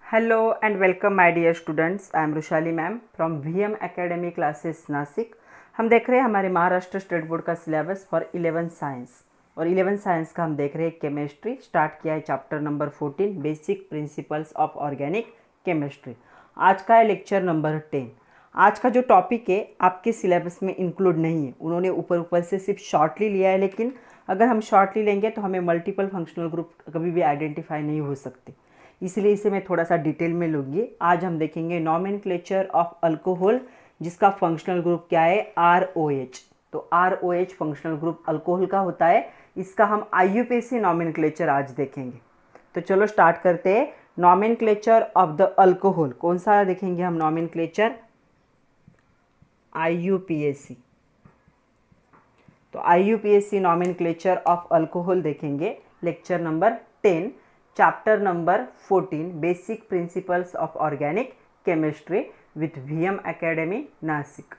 Hello and welcome my dear students. I am Rushali ma'am from VM academy classes Nashik. हम देख रहे हैं हमारे महाराष्ट्र स्टेट बोर्ड का सिलेबस फॉर 11th साइंस और 11th साइंस का हम देख रहे हैं केमिस्ट्री। स्टार्ट किया है chapter number 14 basic principles of organic chemistry. आज का है लेक्चर नंबर 10। आज का जो टॉपिक है आपके सिलेबस में इंक्लूड नहीं है, उन्होंने ऊपर ऊपर से सिर्फ शॉर्टली लिया है, लेकिन अगर हम शॉर्टली लेंगे तो हमें मल्टीपल फंक्शनल ग्रुप कभी भी आइडेंटिफाई नहीं हो सकते, इसलिए इसे मैं थोड़ा सा डिटेल में लूँगी। आज हम देखेंगे नॉमेनक्लेचर ऑफ अल्कोहल, जिसका फंक्शनल ग्रुप क्या है, ROH। तो ROH फंक्शनल ग्रुप अल्कोहल का होता है। इसका हम IUPAC नॉमेनक्लेचर आज देखेंगे। तो चलो स्टार्ट करते हैं। नॉमेनक्लेचर ऑफ द अल्कोहल कौन सा देखेंगे हम? Nomenclature IUPAC। तो IUPAC नॉमेनक्लेचर ऑफ अल्कोहल देखेंगे। Lecture number 10 chapter number 14 basic principles of organic chemistry with VM academy Nashik.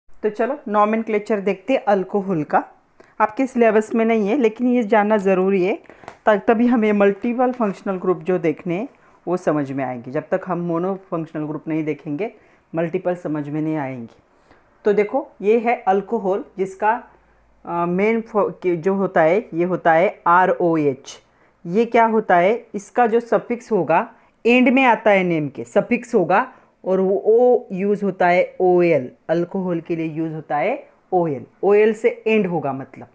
तो चलो नॉमेनक्लेचर देखते हैं अल्कोहल का। आपके सिलेबस में नहीं है, लेकिन ये जानना ज़रूरी है, तभी हमें मल्टीपल फंक्शनल ग्रुप जो देखने हैं वो समझ में आएंगे। जब तक हम मोनो फंक्शनल ग्रुप नहीं देखेंगे मल्टीपल समझ में नहीं आएंगे। तो देखो ये है अल्कोहल, जिसका मेन जो होता है ये होता है ROH। ये क्या होता है, इसका जो सफिक्स होगा एंड में आता है, नेम के सफिक्स होगा, और वो O यूज़ होता है OL। अल्कोहल के लिए यूज़ होता है OL से एंड होगा, मतलब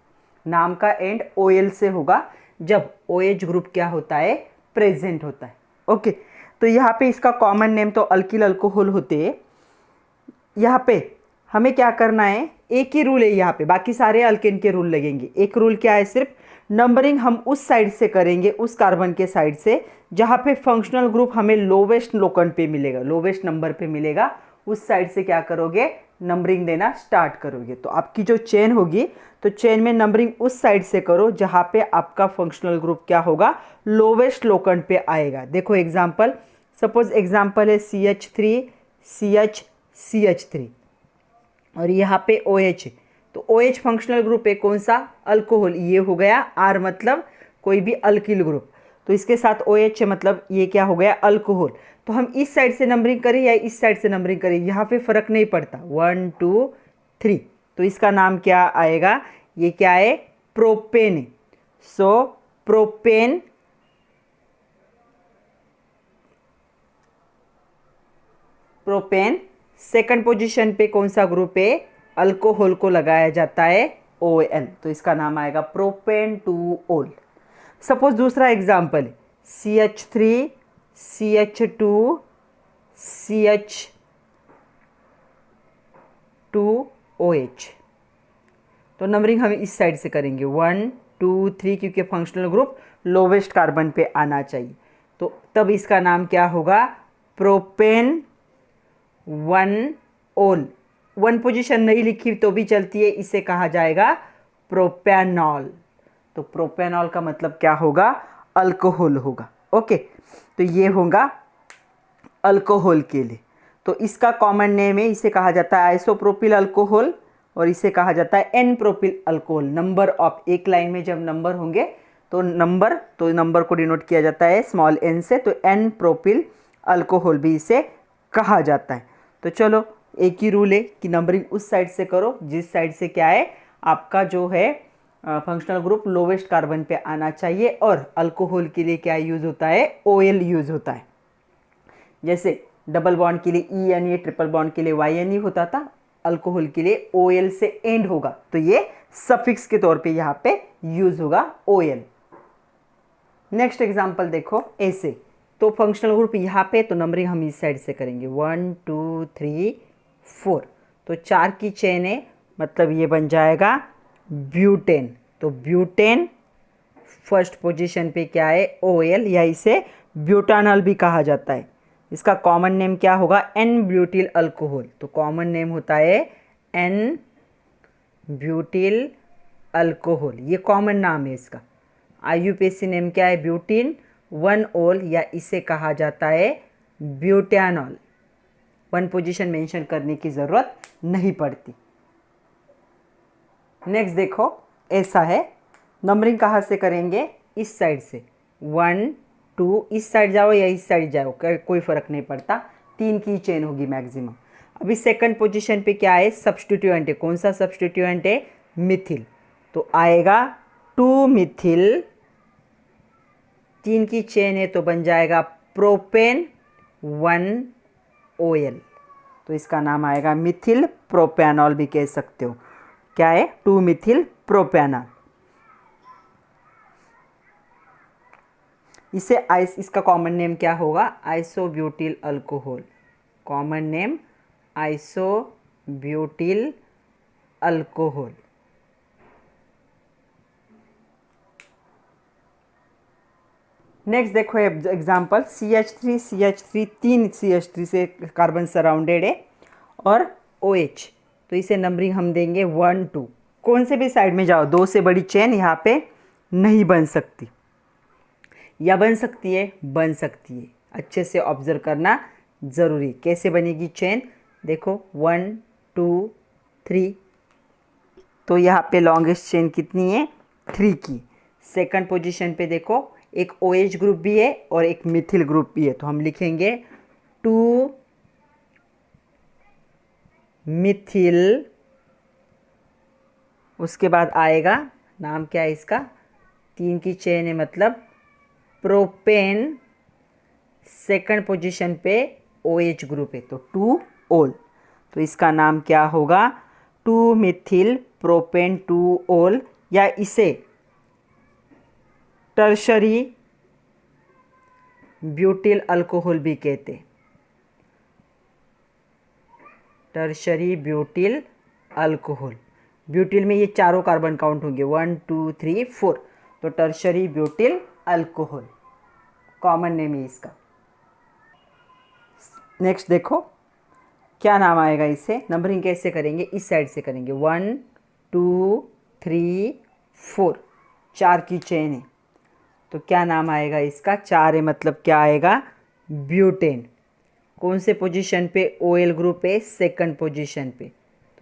नाम का एंड OL से होगा जब OH ग्रुप क्या होता है, प्रेजेंट होता है। ओके, तो यहाँ पे इसका कॉमन नेम तो अल्किल अल्कोहल होते हैं। यहाँ पे हमें क्या करना है, एक ही रूल है यहाँ पे, बाकी सारे अल्केन के रूल लगेंगे। एक रूल क्या है, सिर्फ नंबरिंग हम उस साइड से करेंगे, उस कार्बन के साइड से जहाँ पे फंक्शनल ग्रुप हमें लोवेस्ट लोकेंट पे मिलेगा, लोवेस्ट नंबर पे मिलेगा, उस साइड से क्या करोगे, नंबरिंग देना स्टार्ट करोगे। तो आपकी जो चेन होगी तो चेन में नंबरिंग उस साइड से करो जहाँ पे आपका फंक्शनल ग्रुप क्या होगा, लोवेस्ट लोकेंट पे आएगा। देखो एग्जाम्पल, सपोज एग्जाम्पल है CH3 CH CH3 और यहाँ पे OH है। तो OH फंक्शनल ग्रुप है कौन सा, अल्कोहल। ये हो गया R, मतलब कोई भी अल्किल ग्रुप। तो इसके साथ OH है, मतलब ये क्या हो गया, अल्कोहल। तो हम इस साइड से नंबरिंग करें या इस साइड से नंबरिंग करें, यहाँ पे फ़र्क नहीं पड़ता, 1 2 3। तो इसका नाम क्या आएगा, ये क्या है, प्रोपेन है। सो प्रोपेन सेकंड पोजीशन पे कौन सा ग्रुप है, अल्कोहल को लगाया जाता है OL। तो इसका नाम आएगा प्रोपेन 2OL। सपोज दूसरा एग्जाम्पल है CH3 CH2 CH2OH। तो नंबरिंग हम इस साइड से करेंगे 1 2 3, क्योंकि फंक्शनल ग्रुप लोवेस्ट कार्बन पे आना चाहिए। तो तब इसका नाम क्या होगा, प्रोपेन 1OL। 1 पोजीशन नहीं लिखी तो भी चलती है, इसे कहा जाएगा प्रोपेनॉल। तो प्रोपेनॉल का मतलब क्या होगा, अल्कोहल होगा। ओके, तो ये होगा अल्कोहल के लिए। तो इसका कॉमन नेम है, इसे कहा जाता है आइसोप्रोपिल अल्कोहल और इसे कहा जाता है n propyl alcohol. Number of, एक लाइन में जब नंबर होंगे तो नंबर को डिनोट किया जाता है स्मॉल n से, तो एन प्रोपिल अल्कोहल भी इसे कहा जाता है। तो चलो एक ही रूल है कि नंबरिंग उस साइड से करो जिस साइड से क्या है, आपका जो है फंक्शनल ग्रुप लोवेस्ट कार्बन पे आना चाहिए। और अल्कोहल के लिए क्या यूज़ होता है, OL यूज़ होता है। जैसे डबल बॉन्ड के लिए ENE, ट्रिपल बॉन्ड के लिए YNE होता था, अल्कोहल के लिए OL से एंड होगा, तो ये सफिक्स के तौर पे यहाँ पे यूज़ होगा OL। नेक्स्ट एग्जाम्पल देखो ऐसे, तो फंक्शनल ग्रुप यहाँ पे, तो नंबरिंग हम इस साइड से करेंगे 1 2 3 4। तो 4 की चेन है, मतलब ये बन जाएगा ब्यूटेन। तो ब्यूटेन फर्स्ट पोजीशन पे क्या है, OL, या इसे ब्यूटानॉल भी कहा जाता है। इसका कॉमन नेम क्या होगा, एन ब्यूटिल अल्कोहल। तो कॉमन नेम होता है एन ब्यूटिल अल्कोहल, ये कॉमन नाम है इसका। IUPAC नेम क्या है, ब्यूटीन 1OL, या इसे कहा जाता है ब्यूटानॉल। 1 पोजीशन मेंशन करने की ज़रूरत नहीं पड़ती। नेक्स्ट देखो ऐसा है, नंबरिंग कहाँ से करेंगे, इस साइड से 1 2, इस साइड जाओ या इस साइड जाओ कोई फ़र्क नहीं पड़ता, 3 की चेन होगी मैक्सिमम। अभी सेकंड पोजीशन पे क्या है, सब्स्टिट्यूएंट है। कौन सा सब्स्टिट्यूएंट है, मिथिल, तो आएगा 2 मिथिल, 3 की चेन है तो बन जाएगा प्रोपेन 1 OL, तो इसका नाम आएगा मिथिल प्रोपेनॉल भी कह सकते हो। क्या है, 2 मिथिल प्रोपेनॉल। इसे इसका कॉमन नेम क्या होगा, isobutyl alcohol. Common name isobutyl alcohol. Next देखो एग्जांपल, CH3 तीन CH3 से कार्बन सराउंडेड है और OH, तो इसे नंबरिंग हम देंगे 1 2। कौन से भी साइड में जाओ, 2 से बड़ी चेन यहाँ पे नहीं बन सकती, या बन सकती है, बन सकती है। अच्छे से ऑब्जर्व करना ज़रूरी। कैसे बनेगी चेन, देखो 1 2 3, तो यहाँ पे लॉन्गेस्ट चेन कितनी है, 3 की। सेकंड पोजीशन पे देखो एक OH ग्रुप भी है और एक मिथिल ग्रुप भी है, तो हम लिखेंगे 2 मिथिल, उसके बाद आएगा, नाम क्या है इसका, 3 की चेन है मतलब प्रोपेन, सेकंड पोजीशन पे OH ग्रुप है तो 2 ओल, तो इसका नाम क्या होगा, 2 मिथिल प्रोपेन 2 ओल, या इसे टर्शरी ब्यूटिल अल्कोहल भी कहते, टर्शरी ब्यूटिल अल्कोहल। ब्यूटिल में ये चारों कार्बन काउंट होंगे 1 2 3 4, तो tertiary butyl alcohol common name है इसका। नेक्स्ट देखो क्या नाम आएगा, इसे नंबरिंग कैसे करेंगे, इस साइड से करेंगे 1 2 3 4, 4 की चेन है, तो क्या नाम आएगा इसका, 4 है मतलब क्या आएगा, ब्यूटेन। कौन से पोजीशन पे, OL ग्रुप है सेकंड पोजीशन पे,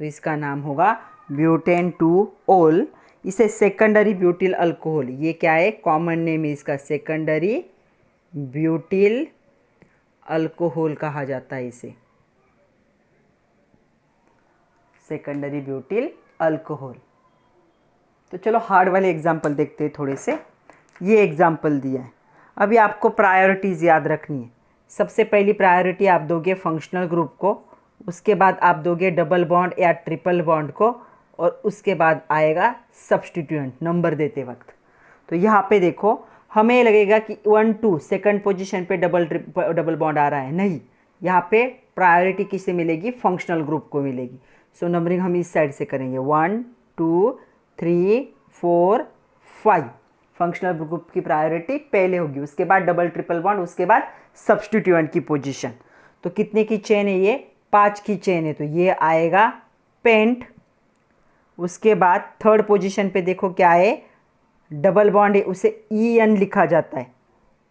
तो इसका नाम होगा ब्यूटेन 2 ओल। इसे सेकेंडरी ब्यूटिल अल्कोहल, ये क्या है, कॉमन नेम है इसका, सेकेंडरी ब्यूटिल अल्कोहल कहा जाता है इसे, सेकेंडरी ब्यूटिल अल्कोहल। तो चलो हार्ड वाले एग्जाम्पल देखते हैं थोड़े से। ये एग्जाम्पल दिया है, अभी आपको प्रायोरिटीज़ याद रखनी है। सबसे पहली प्रायोरिटी आप दोगे फंक्शनल ग्रुप को, उसके बाद आप दोगे डबल बॉन्ड या ट्रिपल बॉन्ड को, और उसके बाद आएगा सब्स्टिट्यूएंट नंबर देते वक्त। तो यहाँ पे देखो हमें लगेगा कि 1 2 सेकंड पोजीशन पे डबल बॉन्ड आ रहा है, नहीं, यहाँ पे प्रायोरिटी किसे मिलेगी, फंक्शनल ग्रुप को मिलेगी। सो नंबरिंग हम इस साइड से करेंगे 1 2 3 4 5, फंक्शनल ग्रुप की प्रायोरिटी पहले होगी, उसके बाद डबल ट्रिपल बॉन्ड, उसके बाद सब्स्टिट्यूएंट की पोजीशन। तो कितने की चेन है ये, 5 की चेन है, तो ये आएगा पेंट। उसके बाद थर्ड पोजीशन पे देखो क्या है, डबल बॉन्ड है, उसे EN लिखा जाता है,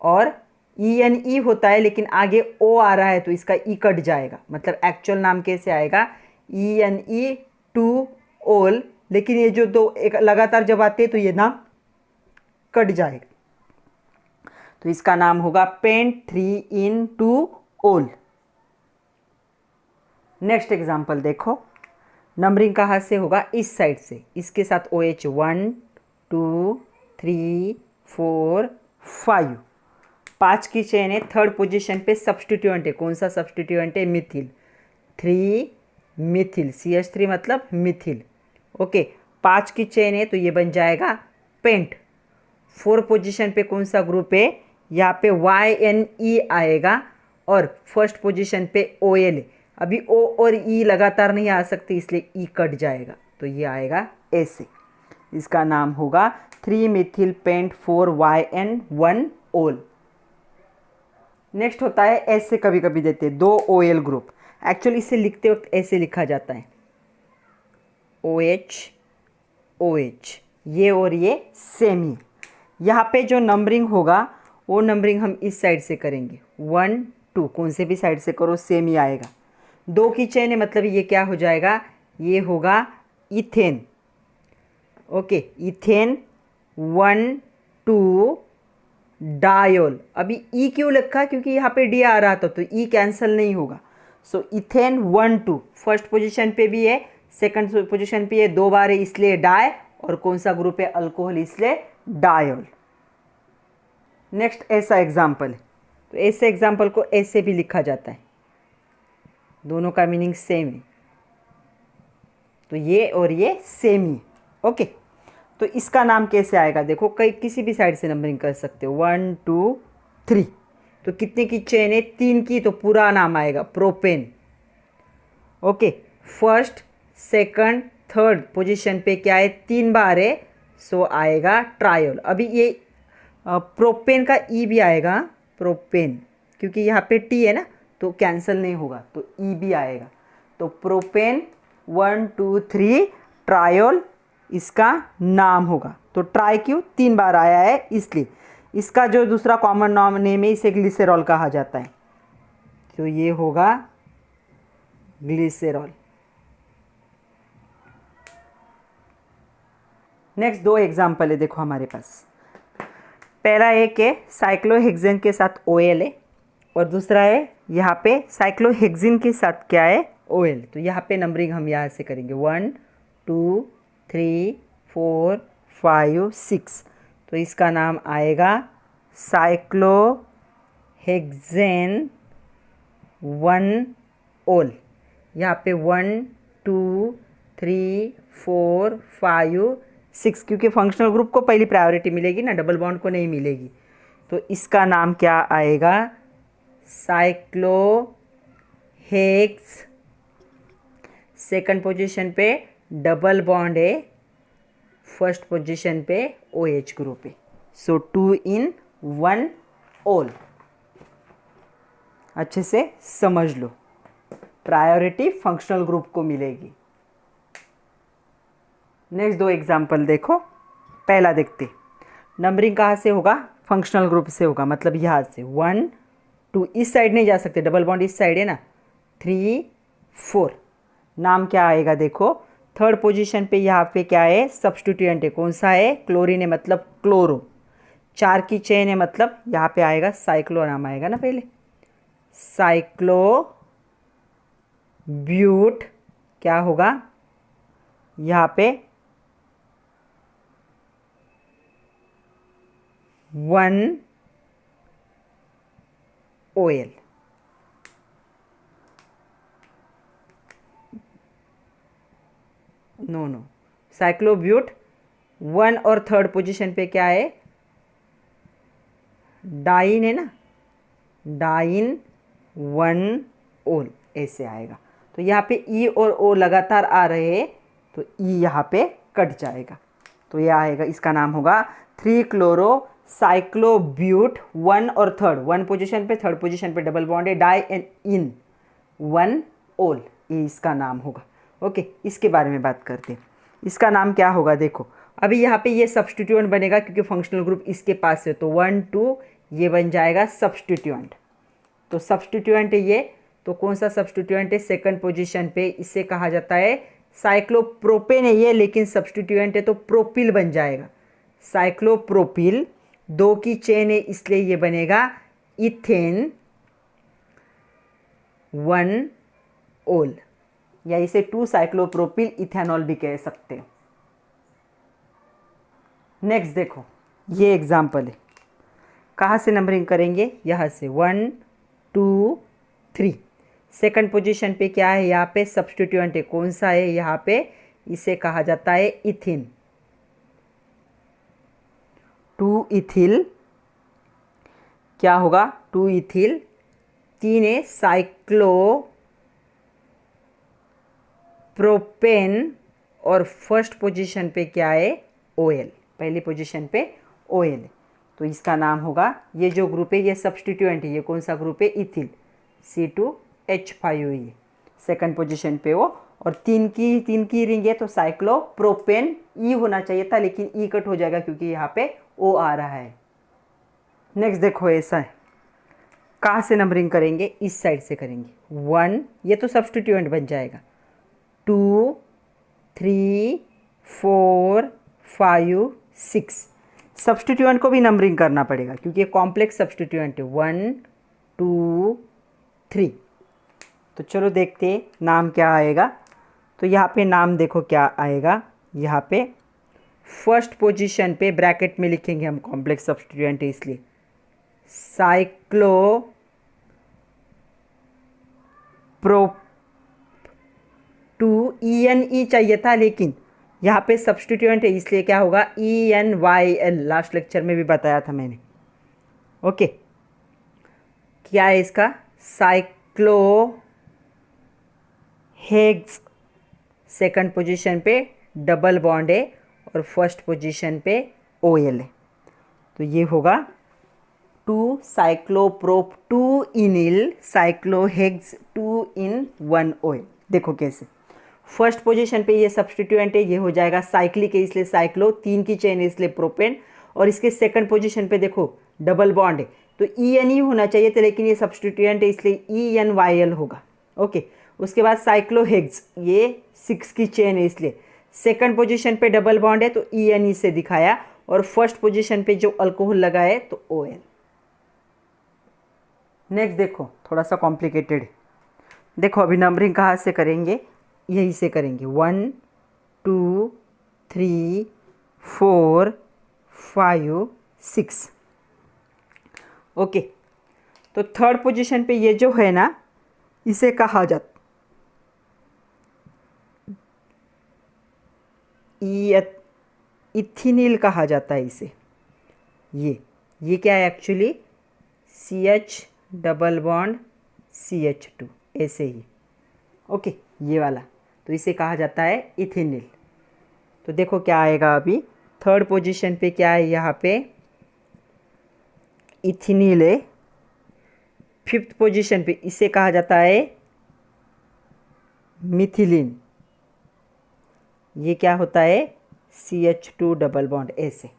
और ENE होता है लेकिन आगे O आ रहा है तो इसका E कट जाएगा, मतलब एक्चुअल नाम कैसे आएगा, ENE 2 ओल, लेकिन ये जो दो एक लगातार जब आते हैं तो ये नाम कट जाएगा, तो इसका नाम होगा पेंट 3 in 2 ओल। नेक्स्ट एग्जाम्पल देखो, नंबरिंग कहाँ से होगा, इस साइड से, इसके साथ OH 1 2 3 4 5, 5 की चेन है, थर्ड पोजीशन पे सब्स्टिट्यूएंट है, कौन सा सब्स्टिट्यूएंट है, मिथिल, 3 मिथिल, CH3 मतलब मिथिल, ओके। 5 की चेन है तो ये बन जाएगा पेंट। 4 पोजीशन पे कौन सा ग्रुप है, यहाँ पे YNE आएगा, और फर्स्ट पोजीशन पे OL है, अभी O और E लगातार नहीं आ सकती इसलिए E कट जाएगा, तो ये आएगा ऐसे, इसका नाम होगा 3 मिथिल पेंट 4 YN 1 ओल। नेक्स्ट होता है, ऐसे कभी कभी देते हैं 2 OL ग्रुप, एक्चुअली इसे लिखते वक्त ऐसे लिखा जाता है OH OH, ये और ये सेम ही। यहाँ पे जो नंबरिंग होगा वो नंबरिंग हम इस साइड से करेंगे 1 2, कौन से भी साइड से करो सेम ही आएगा। 2 की चेन है मतलब ये क्या हो जाएगा, ये होगा इथेन, ओके, इथेन 1 2 डायोल। अभी ई क्यों लिखा, क्योंकि यहाँ पे डी आ रहा था तो ई कैंसिल नहीं होगा। सो इथेन 1 2 फर्स्ट पोजीशन पे भी है, सेकंड पोजीशन पे है, 2 बार है इसलिए डाई, और कौन सा ग्रुप है, अल्कोहल, इसलिए डायोल। नेक्स्ट ऐसा एग्जाम्पल है, तो ऐसे एग्जाम्पल को ऐसे भी लिखा जाता है, दोनों का मीनिंग सेम है, तो ये और ये सेम ही। ओके, तो इसका नाम कैसे आएगा देखो, कई किसी भी साइड से नंबरिंग कर सकते हो, 1 2 3। तो कितने की चेन है, 3 की, तो पूरा नाम आएगा propane. Okay, first second third position पे क्या है, 3 बार है, सो आएगा ट्रायोल। अभी ये प्रोपेन का ई भी आएगा, प्रोपेन, क्योंकि यहाँ पे टी है ना तो कैंसिल नहीं होगा, तो ई भी आएगा। तो प्रोपेन 1 2 3 ट्रायोल इसका नाम होगा। तो ट्राई क्यों, 3 बार आया है इसलिए। इसका जो दूसरा कॉमन नाम नेम है, इसे ग्लिसरॉल कहा जाता है, तो ये होगा ग्लिसरॉल। नेक्स्ट 2 एग्जाम्पल है देखो हमारे पास। पहला एक है साइक्लोहेक्सेन के साथ OL है, और दूसरा है यहाँ पे साइक्लोहेक्सिन के साथ क्या है, OL। तो यहाँ पे नंबरिंग हम यहाँ से करेंगे 1 2 3 4 5 6। तो इसका नाम आएगा साइक्लोहेक्सेन 1 OL। यहाँ पे 1 2 3 4 5 6, क्योंकि फंक्शनल ग्रुप को पहली प्रायोरिटी मिलेगी ना, डबल बॉन्ड को नहीं मिलेगी। तो इसका नाम क्या आएगा, साइक्लोहेक्स। सेकंड पोजीशन पे डबल बॉन्ड है, फर्स्ट पोजीशन पे OH ग्रुप है, सो 2 in 1 OL। अच्छे से समझ लो, प्रायोरिटी फंक्शनल ग्रुप को मिलेगी। नेक्स्ट 2 एग्जाम्पल देखो। पहला देखते, नंबरिंग कहाँ से होगा, फंक्शनल ग्रुप से होगा, मतलब यहाँ से 1 2, इस साइड नहीं जा सकते, डबल बॉन्ड इस साइड है ना, 3 4। नाम क्या आएगा देखो, थर्ड पोजीशन पे यहाँ पे क्या है, सब्स्टिट्यूएंट है, कौन सा है, क्लोरीन है, मतलब क्लोरो। 4 की चेन है, मतलब यहाँ पे आएगा साइक्लो नाम आएगा ना, पहले साइक्लो ब्यूट, क्या होगा यहाँ पे 1 OL। नो साइक्लोब्यूट 1 और थर्ड पोजीशन पे क्या है, डाइन है ना, डाइन 1 OL ऐसे आएगा। तो यहाँ पे ई और ओ लगातार आ रहे हैं, तो ई यहाँ पे कट जाएगा, तो यह आएगा, इसका नाम होगा 3 क्लोरो साइक्लोब्यूट 1 और थर्ड, 1 पोजीशन पे, थर्ड पोजीशन पे डबल बॉन्ड है, डाई एंड इन 1 OL, ये इसका नाम होगा। ओके, इसके बारे में बात करते हैं, इसका नाम क्या होगा देखो। अभी यहाँ पे ये सब्स्टिट्यूएंट बनेगा क्योंकि फंक्शनल ग्रुप इसके पास है, तो 1 2 ये बन जाएगा सब्स्टिट्यूएंट। तो सब्स्टिट्यूएंट है ये, तो कौन सा सब्स्टिट्यूएंट है, सेकंड पोजीशन पे, इसे कहा जाता है साइक्लोप्रोपेन है ये, लेकिन सब्स्टिट्यूएंट है तो प्रोपिल बन जाएगा, साइक्लोप्रोपिल। 2 की चेन है इसलिए ये बनेगा इथेन 1 OL, या इसे 2 साइक्लोप्रोपिल इथेनॉल भी कह सकते हैं। नेक्स्ट देखो, ये एग्जाम्पल है, कहाँ से नंबरिंग करेंगे, यहाँ से 1 2 3। सेकंड पोजीशन पे क्या है, यहाँ पे सब्स्टिट्यूएंट है, कौन सा है, यहाँ पे इसे कहा जाता है इथिन, 2 इथिल, क्या होगा 2 इथिल। 3 है साइक्लो प्रोपेन, और फर्स्ट पोजीशन पे क्या है OL, पहली पोजीशन पे OL है, तो इसका नाम होगा, ये जो ग्रुप है ये सब्स्टिट्यूएंट है, ये कौन सा ग्रुप है, इथिल, C2H5OE, सेकंड पोजीशन पे वो, और 3 की रिंग है, तो साइक्लो प्रोपेन ई होना चाहिए था, लेकिन ई कट हो जाएगा क्योंकि यहाँ पे O आ रहा है। नेक्स्ट देखो, ऐसा है, कहाँ से नंबरिंग करेंगे, इस साइड से करेंगे, 1 ये तो सब्स्टिट्यूएंट बन जाएगा, 2 3 4 5 6। सब्स्टिट्यूएंट को भी नंबरिंग करना पड़ेगा क्योंकि ये कॉम्प्लेक्स सब्स्टिट्यूएंट है, 1 2 3। तो चलो देखते हैं नाम क्या आएगा। तो यहाँ पे नाम देखो क्या आएगा। यहाँ पे फर्स्ट पोजीशन पे ब्रैकेट में लिखेंगे हम, कॉम्प्लेक्स सब्स्टिट्यूएंट है इसलिए साइक्लो प्रोप 2 ENE चाहिए था, लेकिन यहाँ पे सब्स्टिट्यूएंट है इसलिए क्या होगा ENYL। लास्ट लेक्चर में भी बताया था मैंने। ओके, क्या है इसका, साइक्लो हेक्स सेकंड पोजीशन पे डबल बॉन्ड है और फर्स्ट पोजीशन पे OL है। तो ये होगा 2 साइक्लोप्रोप 2 इनिल साइक्लोहेक्स 2 in 1 OL। देखो कैसे, फर्स्ट पोजीशन पे ये सब्स्टिट्यूएंट है, ये हो जाएगा साइक्लिक है इसलिए साइक्लो, 3 की चेन है इसलिए प्रोपेन। और इसके सेकंड पोजीशन पे देखो डबल बॉन्ड है तो ENE होना चाहिए था, लेकिन ये सब्स्टिट्यूएंट है इसलिए ENYL होगा। ओके, उसके बाद साइक्लोहेक्स, ये 6 की चेन है इसलिए सेकंड पोजीशन पे डबल बॉन्ड है तो ENE से दिखाया, और फर्स्ट पोजीशन पे जो अल्कोहल लगा है तो OL। नेक्स्ट देखो, थोड़ा सा कॉम्प्लिकेटेड है। देखो अभी नंबरिंग कहाँ से करेंगे, यही से करेंगे, 1 2 3 4 5 6। ओके, तो थर्ड पोजीशन पे ये जो है ना, इसे कहा जाता इथिनिल कहा जाता है इसे। ये क्या है actually, CH double bond CH2 ऐसे ही। ओके, ये वाला, तो इसे कहा जाता है इथिनिल। तो देखो क्या आएगा अभी, थर्ड पोजीशन पे क्या है, यहाँ पे इथिनिल है। फिफ्थ पोजीशन पे इसे कहा जाता है मिथिलिन। ये क्या होता है, CH2 डबल बॉन्ड ऐसे।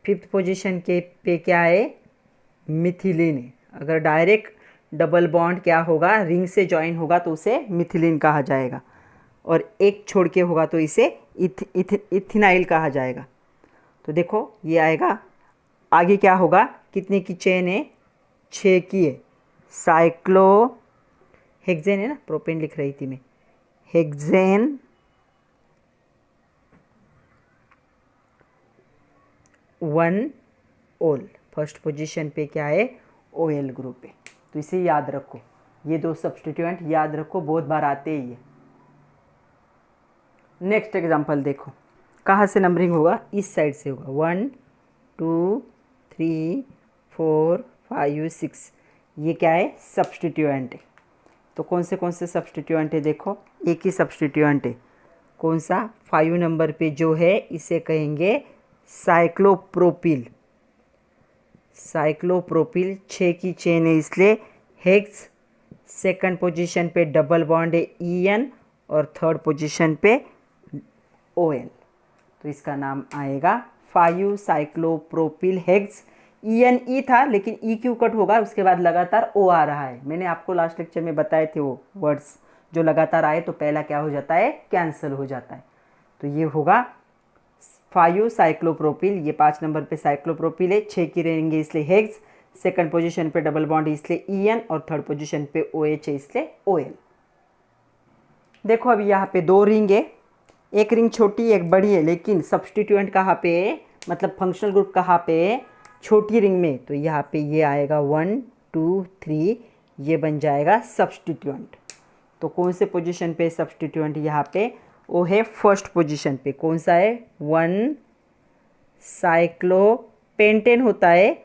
फिफ्थ पोजीशन के पे क्या है, मिथिलिन है। अगर डायरेक्ट डबल बॉन्ड क्या होगा, रिंग से जॉइन होगा तो उसे मिथिलिन कहा जाएगा, और एक छोड़ के होगा तो इसे इथिनाइल कहा जाएगा। तो देखो ये आएगा, आगे क्या होगा, कितने की चेन है, 6 की है, साइक्लो हेक्सेन है ना, प्रोपेन लिख रही थी मैं, हेक्सेन 1 OL। फर्स्ट पोजीशन पे क्या है, OL ग्रुप है। तो इसे याद रखो, ये 2 सब्स्टिट्यूएंट याद रखो, बहुत बार आते ही है। नेक्स्ट एग्जांपल देखो, कहाँ से नंबरिंग होगा, इस साइड से होगा, 1 2 3 4 5 6। ये क्या है, सब्स्टिट्यूएंट है। तो कौन से सब्स्टिट्यूएंट है, देखो एक ही सब्स्टिट्यूएंट है, कौन सा, 5 नंबर पे जो है इसे कहेंगे साइक्लोप्रोपिल। साइक्लोप्रोपिल 6 की चेन है इसलिए हेक्स, सेकंड पोजीशन पे डबल बॉन्ड है EN, और थर्ड पोजीशन पे OL। तो इसका नाम आएगा 5 साइक्लोप्रोपिल हेक्स। ENE था लेकिन E क्यों कट होगा, उसके बाद लगातार O आ रहा है। मैंने आपको लास्ट लेक्चर में बताए थे वो वर्ड्स, जो लगातार आए तो पहला क्या हो जाता है, कैंसिल हो जाता है। तो ये होगा 5 साइक्लोप्रोपिल। ये 5 नंबर पे साइक्लोप्रोपिल है, 6 की रहेंगे इसलिए हेक्स, सेकंड पोजीशन पे डबल बॉन्ड इसलिए EN, और थर्ड पोजीशन पे OH है इसलिए OL। देखो अभी यहाँ पे 2 रिंग है, एक रिंग छोटी एक बड़ी है, लेकिन सब्स्टिट्यूएंट कहाँ पे है, मतलब फंक्शनल ग्रुप कहाँ पे है, छोटी रिंग में। तो यहाँ पे ये आएगा 1 2 3, ये बन जाएगा सब्स्टिट्यूएंट। तो कौन से पोजीशन पे सब्स्टिट्यूएंट, यहाँ पे वो है फर्स्ट पोजीशन पे। कौन सा है, 1 साइक्लोपेंटेन होता है,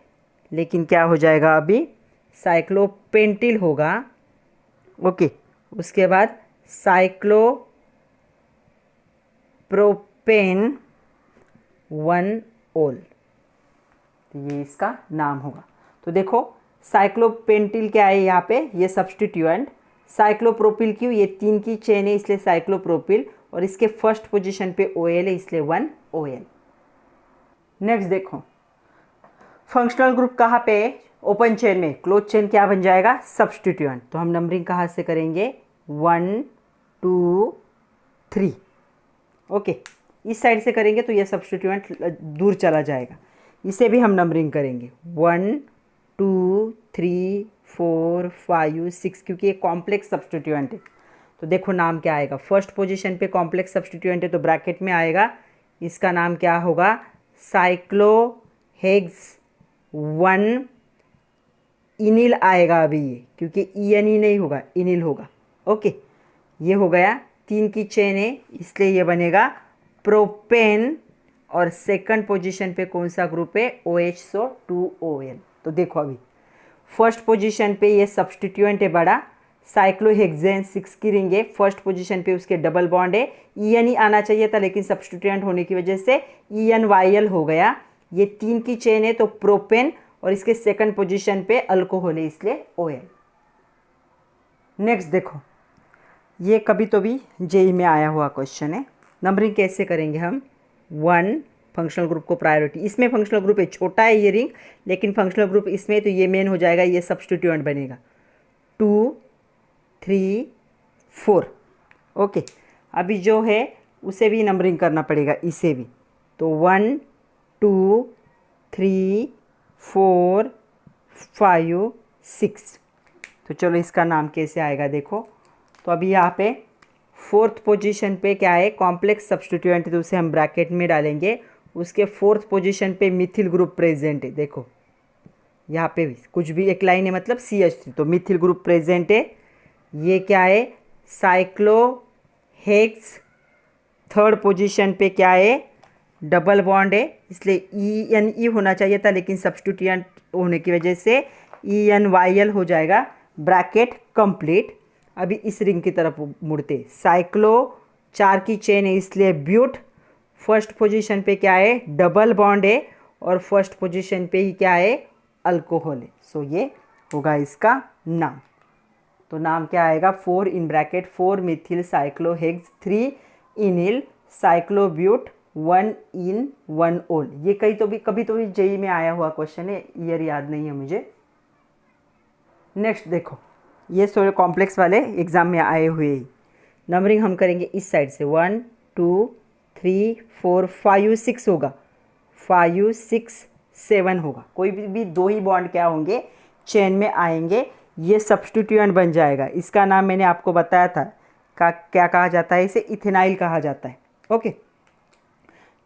लेकिन क्या हो जाएगा अभी, साइक्लोपेंटिल होगा। ओके, उसके बाद साइक्लोप्रोपेन 1 OL। तो ये इसका नाम होगा। तो देखो साइक्लोपेंटिल क्या है, यहाँ पे ये सब्स्टिट्यूएंट, साइक्लोप्रोपिल क्यों, ये 3 की चेन है इसलिए साइक्लोप्रोपिल, और इसके फर्स्ट पोजीशन पे OL है इसलिए 1 OL। नेक्स्ट देखो, फंक्शनल ग्रुप कहाँ पे, ओपन चेन में, क्लोज चेन क्या बन जाएगा, सब्स्टिट्यूएंट। तो हम नंबरिंग कहाँ से करेंगे, 1 2 3। ओके, इस साइड से करेंगे तो ये सब्स्टिट्यूएंट दूर चला जाएगा, इसे भी हम नंबरिंग करेंगे 1 2 3 4 5 6, क्योंकि ये कॉम्प्लेक्स सब्स्टिट्यूएंट है। तो देखो नाम क्या आएगा, फर्स्ट पोजीशन पे कॉम्प्लेक्स सब्स्टिट्यूएंट है तो ब्रैकेट में आएगा, इसका नाम क्या होगा, साइक्लोहेक्स 1 इनिल आएगा अभी ये, क्योंकि ई नहीं होगा, इनिल होगा। ओके, ये हो गया, 3 की चेन है इसलिए ये बनेगा प्रोपेन, और सेकंड पोजीशन पे कौन सा ग्रुप है, OH, सो 2OL। तो देखो अभी फर्स्ट पोजीशन पे ये सब्स्टिट्यूएंट है बड़ा, साइक्लोहेक्सेन 6 की रिंग है, फर्स्ट पोजीशन पे उसके डबल बॉन्ड है, ई आना चाहिए था लेकिन सब्स्टिट्यूएंट होने की वजह से ENYL हो गया। ये 3 की चेन है तो प्रोपेन, और इसके सेकंड पोजीशन पे अल्कोहल है इसलिए OL। नेक्स्ट देखो, ये कभी तो भी जेई में आया हुआ क्वेश्चन है। नंबरिंग कैसे करेंगे हम, 1 फंक्शनल ग्रुप को प्रायोरिटी, इसमें फंक्शनल ग्रुप है, छोटा है ये रिंग लेकिन फंक्शनल ग्रुप इसमें, तो ये मेन हो जाएगा, ये सब्स्टिट्यूएंट बनेगा 2 3 4। ओके, अभी जो है उसे भी नंबरिंग करना पड़ेगा, इसे भी, तो 1 2 3 4 5 6। तो चलो इसका नाम कैसे आएगा देखो, तो अभी यहाँ पे फोर्थ पोजीशन पे क्या है, कॉम्प्लेक्स सब्स्टिट्यूएंट, तो उसे हम ब्रैकेट में डालेंगे, उसके फोर्थ पोजीशन पे मिथिल ग्रुप प्रेजेंट है। देखो यहाँ पे भी कुछ भी एक लाइन है मतलब CH3, तो मिथिल ग्रुप प्रेजेंट है। ये क्या है, साइक्लोहेक्स, थर्ड पोजीशन पे क्या है, डबल बॉन्ड है, इसलिए ENE होना चाहिए था लेकिन सब्स्टिट्यूएंट होने की वजह से ENYL हो जाएगा, ब्रैकेट कंप्लीट। अभी इस रिंग की तरफ मुड़ते, साइक्लो 4 की चेन है इसलिए ब्यूट, फर्स्ट पोजीशन पे क्या है, डबल बॉन्ड है, और फर्स्ट पोजीशन पे ही क्या है, अल्कोहल है। सो ये होगा इसका नाम। तो नाम क्या आएगा, 4 इन ब्रैकेट 4 मिथिल साइक्लोहेक्स 3 इनिल साइक्लोब्यूट 1 इन 1 ओल। ये कभी तो भी जेई में आया हुआ क्वेश्चन है, ईयर याद नहीं है मुझे। नेक्स्ट देखो, ये सोरे कॉम्प्लेक्स वाले एग्जाम में आए हुए ही। नंबरिंग हम करेंगे इस साइड से, 1 2 3 4 5 6 होगा, 5 6 7 होगा, कोई भी 2 ही बॉन्ड क्या होंगे, चेन में आएंगे, ये सब्स्टिट्यूएंट बन जाएगा। इसका नाम मैंने आपको बताया था, क्या कहा जाता है, इसे इथेनाइल कहा जाता है। ओके,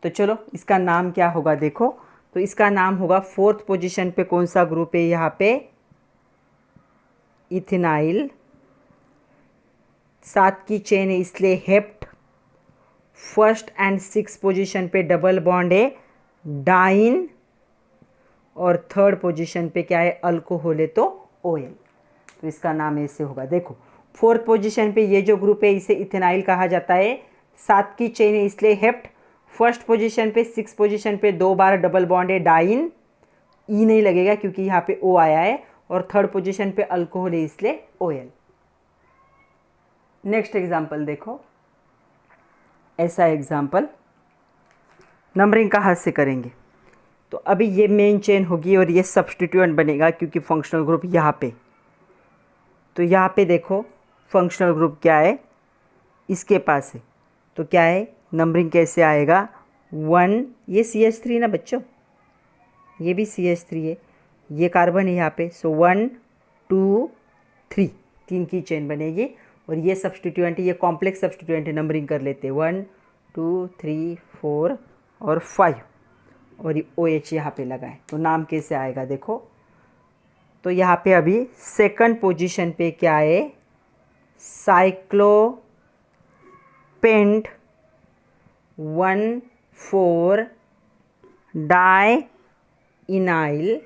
तो चलो इसका नाम क्या होगा देखो, तो इसका नाम होगा, फोर्थ पोजीशन पे कौन सा ग्रुप है, यहाँ पे इथेनाइल, 7 की चेन है इसलिए हेप्ट, फर्स्ट एंड 6 पोजीशन पे डबल बॉन्ड है डाइन, और थर्ड पोजीशन पे क्या है, अल्कोहल है तो OL। तो इसका नाम ऐसे होगा। देखो फोर्थ पोजीशन पे ये जो ग्रुप है इसे इथेनाइल कहा जाता है, 7 की चेन है इसलिए हेप्ट, फर्स्ट पोजीशन पे 6 पोजीशन पे 2 बार डबल बॉन्ड है डाइन, ई नहीं लगेगा क्योंकि यहाँ पे O आया है, और थर्ड पोजीशन पे अल्कोहल है इसलिए OL। नेक्स्ट एग्जाम्पल देखो, ऐसा एग्जाम्पल नंबरिंग कहाँ से करेंगे, तो अभी ये मेन चेन होगी और ये सब्स्टिट्यूएंट बनेगा क्योंकि फंक्शनल ग्रुप यहाँ पे, तो यहाँ पे देखो फंक्शनल ग्रुप क्या है, इसके पास है, तो क्या है, नंबरिंग कैसे आएगा, 1, ये CH3 ना बच्चों, ये भी CH3 है, ये कार्बन है यहाँ पे, सो 1 2 3, 3 की चेन बनेगी, और ये सब्स्टिट्यूएंट है, ये कॉम्प्लेक्स सब्स्टिट्यूएंट है, नंबरिंग कर लेते हैं 1 2 3 4 और 5, और ये OH यहाँ पे लगा है। तो नाम कैसे आएगा देखो, तो यहाँ पे अभी सेकंड पोजीशन पे क्या है, साइक्लोपेंट 1 4 डाई इनाइल,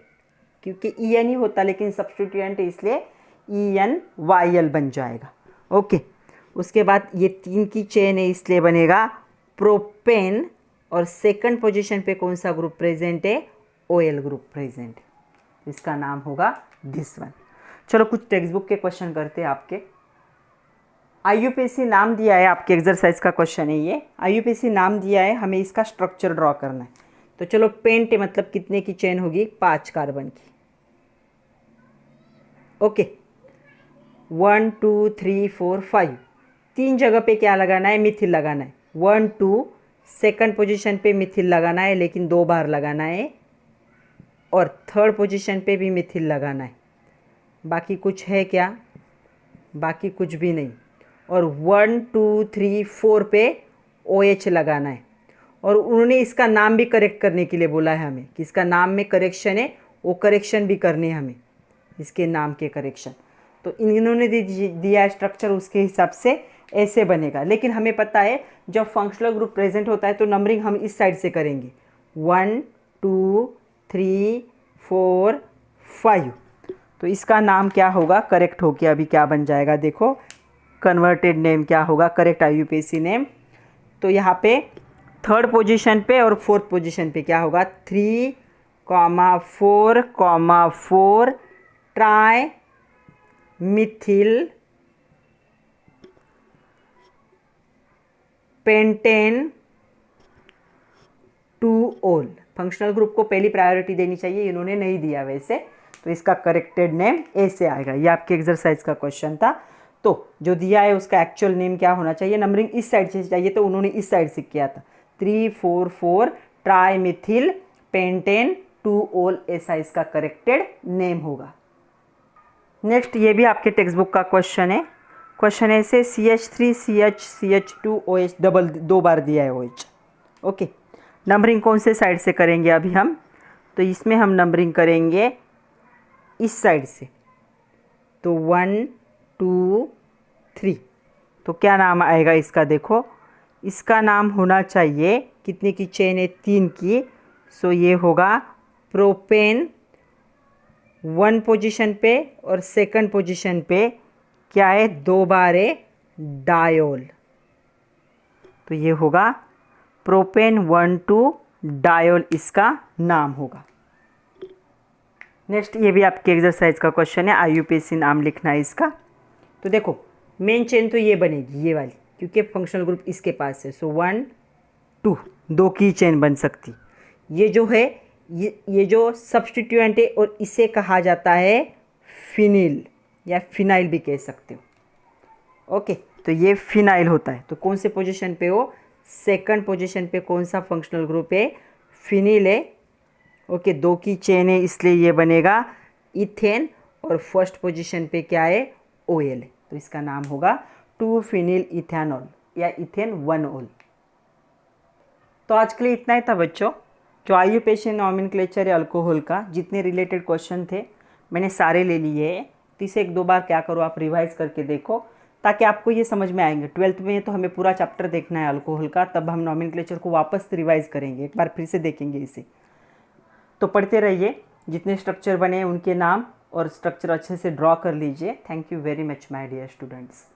क्योंकि EN होता लेकिन सब्स्टिट्यूएंट है इसलिए ENYL बन जाएगा। ओके, उसके बाद ये 3 की चेन है इसलिए बनेगा प्रोपेन, और सेकंड पोजीशन पे कौन सा ग्रुप प्रेजेंट है, OL ग्रुप प्रेजेंट है, इसका नाम होगा दिस वन। चलो कुछ टेक्स्ट बुक के क्वेश्चन करते हैं आपके। IUPAC नाम दिया है, आपके एक्सरसाइज का क्वेश्चन है ये, IUPAC नाम दिया है, हमें इसका स्ट्रक्चर ड्रॉ करना है। तो चलो पेंट मतलब कितने की चेन होगी, 5 कार्बन की। ओके, 1 2 3 4 5, 3 जगह पे क्या लगाना है, मिथिल लगाना है, 1 2, सेकंड पोजीशन पे मिथिल लगाना है लेकिन 2 बार लगाना है, और थर्ड पोजीशन पे भी मिथिल लगाना है। बाकी कुछ है क्या? बाकी कुछ भी नहीं। और 1 2 3 4 पे OH लगाना है। और उन्होंने इसका नाम भी करेक्ट करने के लिए बोला है हमें कि इसका नाम में करेक्शन है, वो करेक्शन भी करने हैं हमें, इसके नाम के करेक्शन। तो इन्होंने दिया है स्ट्रक्चर, उसके हिसाब से ऐसे बनेगा। लेकिन हमें पता है जब फंक्शनल ग्रुप प्रेजेंट होता है तो नंबरिंग हम इस साइड से करेंगे, 1 2 3 4 5। तो इसका नाम क्या होगा? करेक्ट हो गया। अभी क्या बन जाएगा देखो, कन्वर्टेड नेम क्या होगा? Correct IUPAC name. तो यहाँ पे थर्ड पोजीशन पे और फोर्थ पोजीशन पे क्या होगा? 3,4,4 try Mithil pentane 2-OL। Functional group को पहली प्रायोरिटी देनी चाहिए, इन्होंने नहीं दिया वैसे, तो इसका करेक्टेड नेम ऐसे आएगा। ये आपके एक्सरसाइज का क्वेश्चन था। तो जो दिया है उसका एक्चुअल नेम क्या होना चाहिए? नंबरिंग इस साइड से चाहिए, तो उन्होंने इस साइड से किया था, 3,4,4 ट्राई मिथिल पेंटेन 2-OL, ऐसा इसका करेक्टेड नेम होगा। नेक्स्ट, ये भी आपके टेक्स्ट बुक का क्वेश्चन है। क्वेश्चन ऐसे CH3 CH2 OH डबल 2 बार दिया है OH। ओके, नंबरिंग कौन से साइड से करेंगे अभी हम? तो इसमें हम नंबरिंग करेंगे इस साइड से, तो 1 2 3। तो क्या नाम आएगा इसका? देखो, इसका नाम होना चाहिए, कितने की चेन है? 3 की। सो ये होगा प्रोपेन 1 पोजीशन पे और सेकंड पोजीशन पे क्या है? 2 बार है डायोल। तो ये होगा प्रोपेन 1,2 डायोल, इसका नाम होगा। नेक्स्ट, ये भी आपके एक्सरसाइज का क्वेश्चन है, IUPAC नाम लिखना है इसका। तो देखो, मेन चेन तो ये बनेगी, ये वाली, क्योंकि फंक्शनल ग्रुप इसके पास है। सो 1 2 2 की चेन बन सकती। ये जो है ये जो सब्स्टिट्यूएंट है, और इसे कहा जाता है फिनिल या फिनाइल भी कह सकते हो। ओके, तो ये फिनाइल होता है। तो कौन से पोजीशन पे हो? सेकंड पोजीशन पे कौन सा फंक्शनल ग्रुप है? फिनिल है। ओके, 2 की चेन है, इसलिए ये बनेगा इथेन। और फर्स्ट पोजीशन पे क्या है? OL है। तो इसका नाम होगा 2 फिनिल इथेनॉल या इथेन 1-OL। तो आज के लिए इतना ही था बच्चों। जो IUPAC नॉमेनक्लेचर है अल्कोहल का, जितने रिलेटेड क्वेश्चन थे मैंने सारे ले लिए हैं। तो इसे 1-2 बार क्या करो, आप रिवाइज करके देखो, ताकि आपको ये समझ में आएंगे। 12th में तो हमें पूरा चैप्टर देखना है अल्कोहल का, तब हम नॉमेनक्लेचर को वापस रिवाइज करेंगे, एक बार फिर से देखेंगे इसे। तो पढ़ते रहिए, जितने स्ट्रक्चर बने उनके नाम और स्ट्रक्चर अच्छे से ड्रॉ कर लीजिए। Thank you very much my dear students.